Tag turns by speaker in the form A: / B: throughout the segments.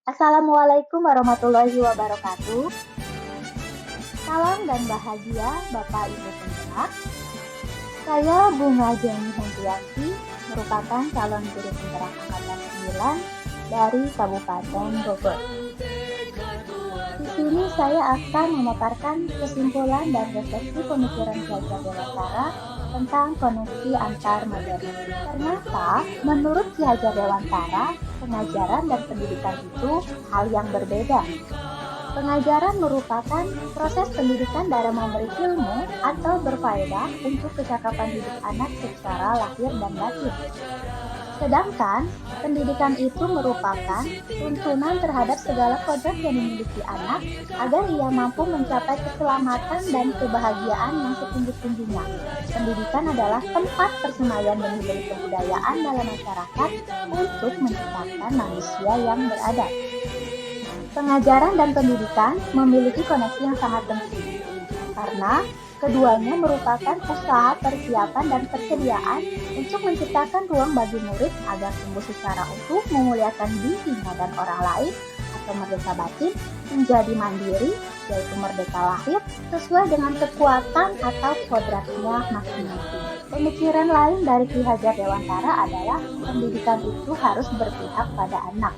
A: Assalamualaikum warahmatullahi wabarakatuh. Salam dan bahagia Bapak Ibu pendengar. Saya Bunga Jenny Hendrianti, merupakan calon guru penggerak angkatan 9 dari Kabupaten Bogor. Di sini saya akan memaparkan kesimpulan dan refleksi pemikiran Ki Hajar Dewantara tentang koneksi antar materi. Ternyata, menurut Ki Hajar Dewantara, pengajaran dan pendidikan itu hal yang berbeda. Pengajaran merupakan proses pendidikan dalam memberi ilmu atau berfaedah untuk kecakapan hidup anak secara lahir dan batin. Sedangkan, pendidikan itu merupakan tuntunan terhadap segala kodrat yang dimiliki anak agar ia mampu mencapai keselamatan dan kebahagiaan yang setinggi-tingginya. Pendidikan adalah tempat persemaian benih-benih kebudayaan dalam masyarakat untuk menciptakan manusia yang beradab. Pengajaran dan pendidikan memiliki koneksi yang sangat penting, karena keduanya merupakan usaha persiapan dan persediaan untuk menciptakan ruang bagi murid agar tumbuh secara utuh, memuliakan dirinya dan orang lain, atau merdeka batin, menjadi mandiri, yaitu merdeka lahir, sesuai dengan kekuatan atau kodratnya masing-masing. Pemikiran lain dari Ki Hajar Dewantara adalah pendidikan itu harus berpihak pada anak.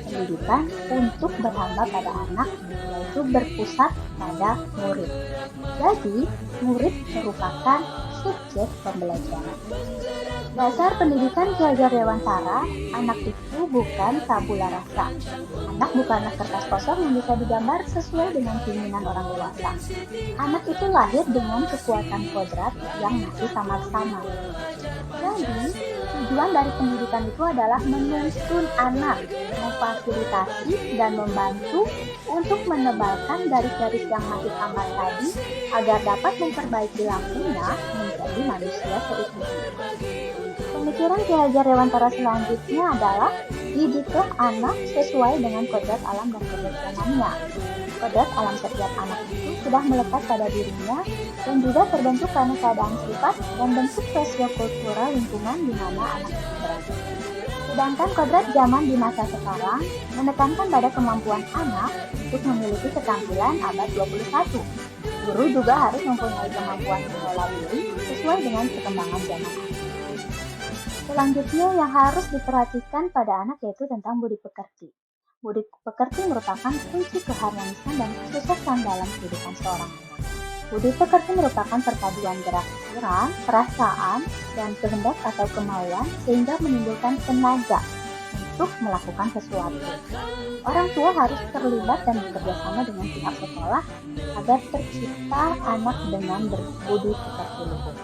A: Pendidikan untuk berhamba pada anak, yaitu berpusat pada murid. Jadi, murid merupakan subjek pembelajaran. Dasar pendidikan Ki Hajar Dewantara, anak itu bukan tabula rasa. Anak bukanlah kertas kosong yang bisa digambar sesuai dengan keinginan orang dewasa. Anak itu lahir dengan kekuatan kodrat yang masih samar-samar. Jadi, tujuan dari pendidikan itu adalah menuntun anak, memfasilitasi dan membantu untuk menebalkan garis-garis yang masih samar tadi agar dapat memperbaiki lampunya menjadi manusia seutuhnya. Pemikiran Ki Hajar Dewantara selanjutnya adalah didiklah anak sesuai dengan kodrat alam dan keberuntungannya. Kodrat alam setiap anak itu sudah melekat pada dirinya dan juga terbentuk karena keadaan sifat dan bentuk sosiokultural lingkungan di mana anak itu berada. Sedangkan kodrat zaman di masa sekarang menekankan pada kemampuan anak untuk memiliki keterampilan abad 21. Guru juga harus mempunyai kemampuan mengelola diri sesuai dengan perkembangan zaman. Selanjutnya yang harus diperhatikan pada anak yaitu tentang budi pekerti. Budi pekerti merupakan kunci keharmonisan dan kesuksesan dalam kehidupan seorang anak. Budi pekerti merupakan perpaduan gerak pikiran, perasaan, dan kehendak atau kemauan sehingga menimbulkan tenaga untuk melakukan sesuatu. Orang tua harus terlibat dan bekerjasama dengan pihak sekolah agar tercipta anak dengan berbudi pekerti luhur.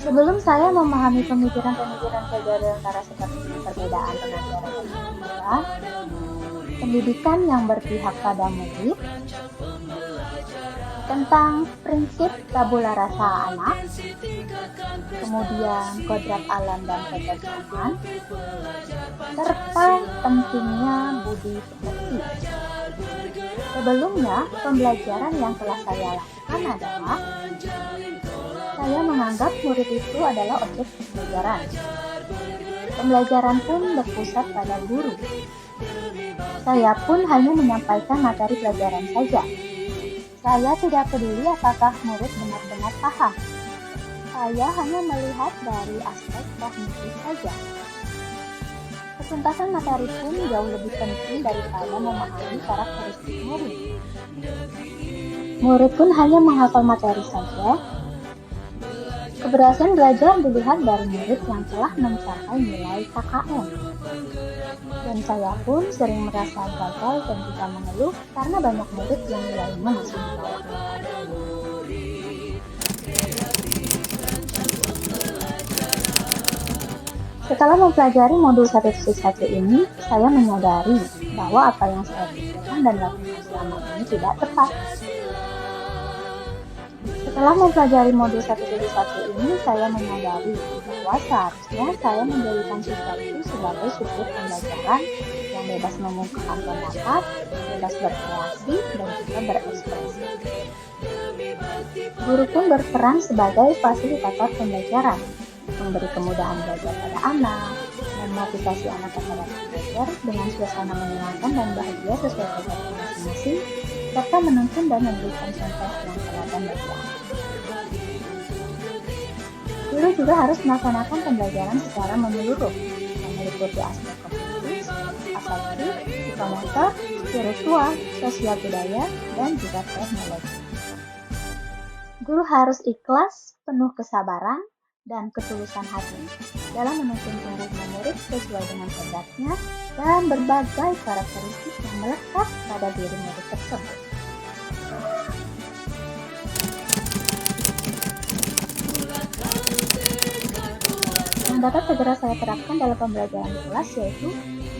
A: Sebelum saya memahami pemikiran-pemikiran Ki Hajar Dewantara seperti perbedaan pengajaran dan pendidikan yang berpihak pada murid, tentang prinsip tabula rasa anak, kemudian kodrat alam dan kodrat zaman, serta pentingnya budi pekerti. Sebelumnya, pembelajaran yang telah saya lakukan adalah saya menganggap murid itu adalah objek pembelajaran. Pembelajaran pun berpusat pada guru. Saya pun hanya menyampaikan materi pelajaran saja. Saya tidak peduli apakah murid benar-benar paham. Saya hanya melihat dari aspek kognitif saja. Ketuntasan materi pun jauh lebih penting daripada memahami karakteristik murid. Murid pun hanya menghafal materi saja. Keberhasilan belajar dilihat dari murid yang telah mencapai nilai KKM. Dan saya pun sering merasa gagal dan juga mengeluh karena banyak murid yang nilainya masih di bawah. Setelah mempelajari modul 1.1 ini, saya menyadari bahwa apa yang saya pikirkan dan lakukan selama ini tidak tepat. Setelah mempelajari modul 1.1 ini, saya menyadari bahwa seharusnya saya menjadikan siswa itu sebagai subjek pembelajaran yang bebas mengungkapkan pendapat, bebas berkreasi, dan juga berekspresi. Guru pun berperan sebagai fasilitator pembelajaran, memberi kemudahan belajar pada anak, memotivasi anak terhadap belajar dengan suasana menyenangkan dan bahagia sesuai kegiatan masing-masing, serta menuntun dan memberikan contoh yang teladan bagi anak. Guru juga harus melaksanakan pembelajaran secara menyeluruh, yang meliputi aspek kognitif, afektif, psikomotor, spiritual, sosial budaya, dan juga teknologi. Guru harus ikhlas, penuh kesabaran, dan ketulusan hati dalam menuntun tumbuhnya murid sesuai dengan kodratnya dan berbagai karakteristik yang melekat pada diri murid tersebut. Yang dapat segera saya terapkan dalam pembelajaran di kelas yaitu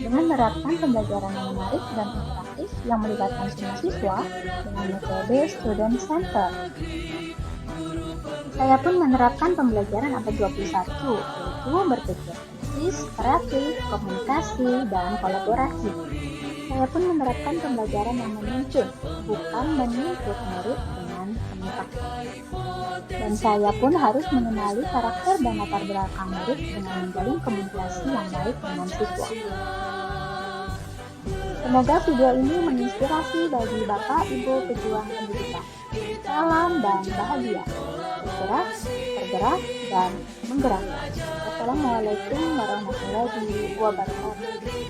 A: dengan menerapkan pembelajaran yang menarik dan interaktif yang melibatkan semua siswa dengan metode student center. Saya pun menerapkan pembelajaran abad 21, yaitu berpikir kritis, kreatif, komunikasi, dan kolaborasi. Saya pun menerapkan pembelajaran yang menuntun, bukan menuntut murid dengan penuh takut. Dan saya pun harus mengenali karakter dan latar belakang murid dengan menjalin komunikasi yang baik dengan siswa. Semoga video ini menginspirasi bagi Bapak Ibu pejuang pendidikan. Salam dan bahagia. Bergerak, tergerak, dan menggerakkan. Wassalamualaikum warahmatullahi wabarakatuh.